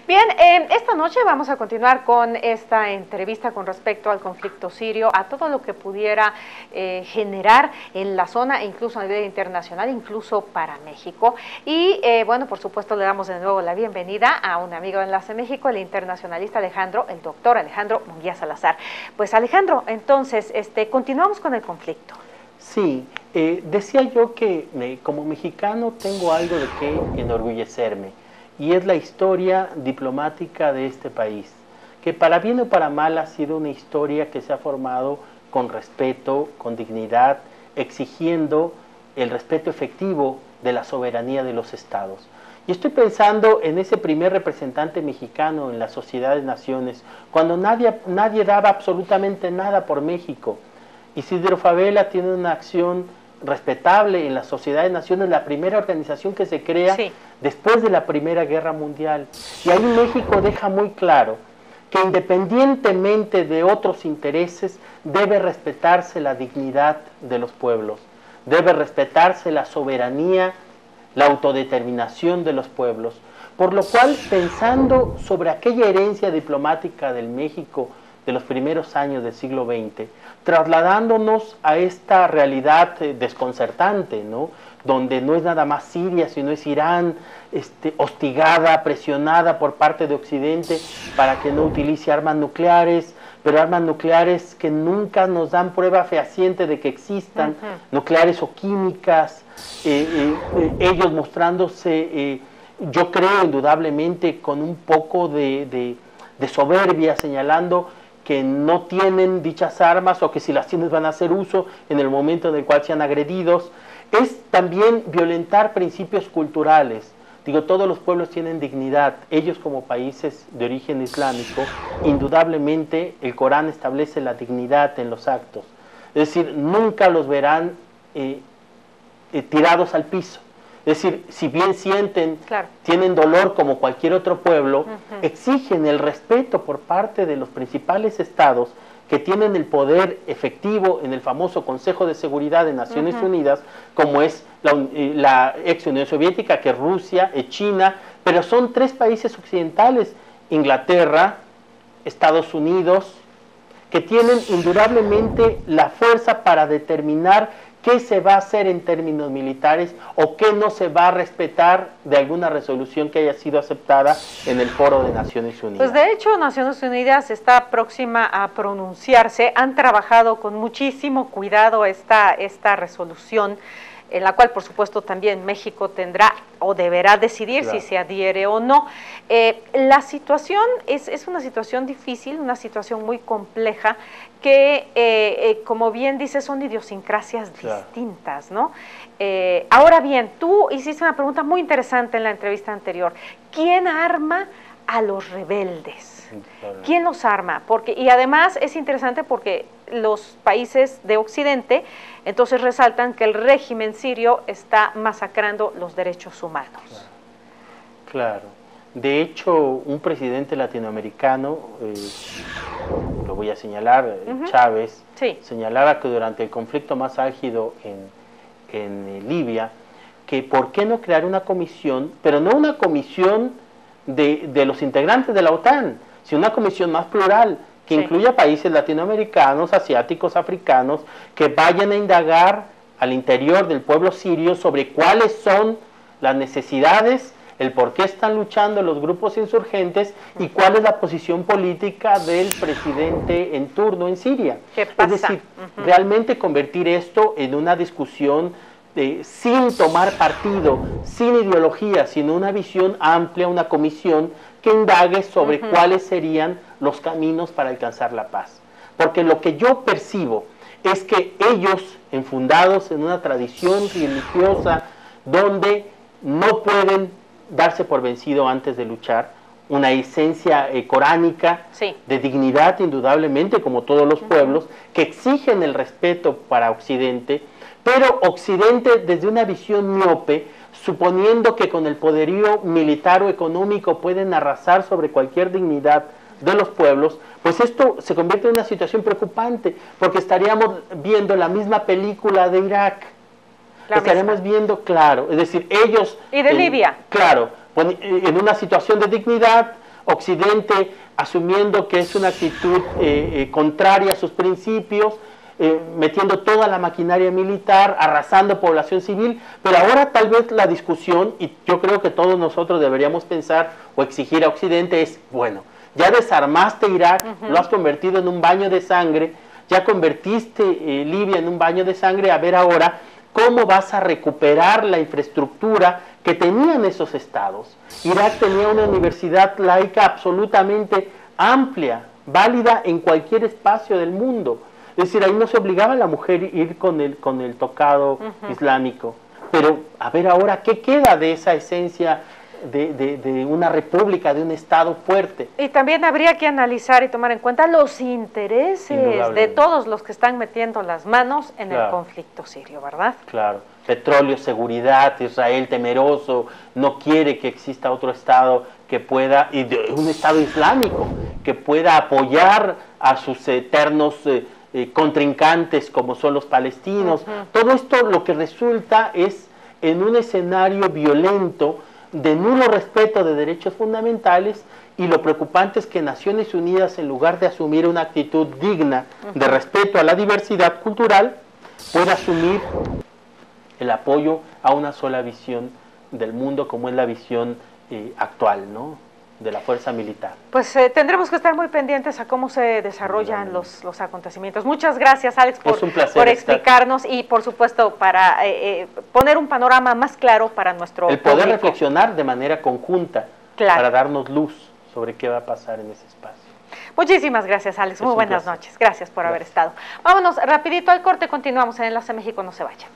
Bien, esta noche vamos a continuar con esta entrevista con respecto al conflicto sirio, a todo lo que pudiera generar en la zona, incluso a nivel internacional, incluso para México. Y bueno, por supuesto le damos de nuevo la bienvenida a un amigo de Enlace México, el internacionalista Alejandro, el doctor Alejandro Munguía Salazar. Pues Alejandro, entonces, continuamos con el conflicto. Sí, decía yo que como mexicano tengo algo de qué enorgullecerme, y es la historia diplomática de este país, que para bien o para mal ha sido una historia que se ha formado con respeto, con dignidad, exigiendo el respeto efectivo de la soberanía de los estados. Y estoy pensando en ese primer representante mexicano en la Sociedad de Naciones, cuando nadie daba absolutamente nada por México. Isidro Fabela tiene una acción respetable en la Sociedad de Naciones, la primera organización que se crea después de la Primera Guerra Mundial. Y ahí México deja muy claro que independientemente de otros intereses, debe respetarse la dignidad de los pueblos, debe respetarse la soberanía, la autodeterminación de los pueblos. Por lo cual, pensando sobre aquella herencia diplomática del México de los primeros años del siglo XX, trasladándonos a esta realidad desconcertante, ¿no? Donde no es nada más Siria, sino es Irán, hostigada, presionada por parte de Occidente para que no utilice armas nucleares, pero armas nucleares que nunca nos dan prueba fehaciente de que existan, nucleares o químicas, ellos mostrándose, yo creo indudablemente, con un poco de soberbia, señalando que no tienen dichas armas o que si las tienen van a hacer uso en el momento en el cual sean agredidos. Es también violentar principios culturales. Digo, todos los pueblos tienen dignidad. Ellos, como países de origen islámico, indudablemente el Corán establece la dignidad en los actos. Es decir, nunca los verán tirados al piso. Es decir, si bien sienten, tienen dolor como cualquier otro pueblo, exigen el respeto por parte de los principales estados que tienen el poder efectivo en el famoso Consejo de Seguridad de Naciones Unidas, como es la ex Unión Soviética, que es Rusia, es China, pero son tres países occidentales, Inglaterra, Estados Unidos, que tienen indudablemente la fuerza para determinar qué se va a hacer en términos militares o qué no se va a respetar de alguna resolución que haya sido aceptada en el Foro de Naciones Unidas. Pues de hecho Naciones Unidas está próxima a pronunciarse, han trabajado con muchísimo cuidado esta resolución, en la cual por supuesto también México tendrá o deberá decidir si se adhiere o no. La situación es una situación difícil, una situación muy compleja, que como bien dices son idiosincrasias distintas, ¿no? Ahora bien, tú hiciste una pregunta muy interesante en la entrevista anterior. ¿Quién arma a los rebeldes? ¿Quién los arma? Y además es interesante porque los países de Occidente entonces resaltan que el régimen sirio está masacrando los derechos humanos. Claro. De hecho, un presidente latinoamericano, lo voy a señalar, Chávez, señalaba que durante el conflicto más álgido en Libia, que por qué no crear una comisión, pero no una comisión de los integrantes de la OTAN, sino una comisión más plural, que incluya países latinoamericanos, asiáticos, africanos, que vayan a indagar al interior del pueblo sirio sobre cuáles son las necesidades, el por qué están luchando los grupos insurgentes y cuál es la posición política del presidente en turno en Siria. ¿Qué pasa? Es decir, realmente convertir esto en una discusión sin tomar partido, sin ideología, sino una visión amplia, una comisión que indague sobre cuáles serían los caminos para alcanzar la paz. Porque lo que yo percibo es que ellos, enfundados en una tradición religiosa donde no pueden darse por vencido antes de luchar, una esencia coránica de dignidad indudablemente, como todos los pueblos, que exigen el respeto para Occidente, pero Occidente desde una visión miope, suponiendo que con el poderío militar o económico pueden arrasar sobre cualquier dignidad de los pueblos, pues esto se convierte en una situación preocupante, porque estaríamos viendo la misma película de Irak, estaremos viendo, claro, es decir, ellos... Y de Libia. Claro, en una situación de dignidad, Occidente asumiendo que es una actitud contraria a sus principios, metiendo toda la maquinaria militar, arrasando población civil, pero ahora tal vez la discusión, y yo creo que todos nosotros deberíamos pensar o exigir a Occidente es, bueno, ya desarmaste Irak, lo has convertido en un baño de sangre, ya convertiste Libia en un baño de sangre, a ver ahora cómo vas a recuperar la infraestructura que tenían esos estados. Irak tenía una universidad laica absolutamente amplia, válida en cualquier espacio del mundo. Es decir, ahí no se obligaba a la mujer a ir con el tocado islámico. Pero a ver ahora qué queda de esa esencia de una república, de un Estado fuerte. Y también habría que analizar y tomar en cuenta los intereses de todos los que están metiendo las manos en el conflicto sirio, ¿verdad? Claro. Petróleo, seguridad, Israel temeroso, no quiere que exista otro Estado que pueda, y un Estado islámico, que pueda apoyar a sus eternos contrincantes como son los palestinos. Todo esto lo que resulta es en un escenario violento de nulo respeto de derechos fundamentales, y lo preocupante es que Naciones Unidas, en lugar de asumir una actitud digna de respeto a la diversidad cultural, puede asumir el apoyo a una sola visión del mundo, como es la visión actual, ¿no?, de la fuerza militar. Pues tendremos que estar muy pendientes a cómo se desarrollan los acontecimientos. Muchas gracias, Alex, por explicarnos y, por supuesto, para poner un panorama más claro para nuestro el poder público. Reflexionar de manera conjunta, para darnos luz sobre qué va a pasar en ese espacio. Muchísimas gracias, Alex. Muy buenas noches. Gracias por haber estado. Vámonos rapidito al corte, continuamos en Enlace México, no se vaya.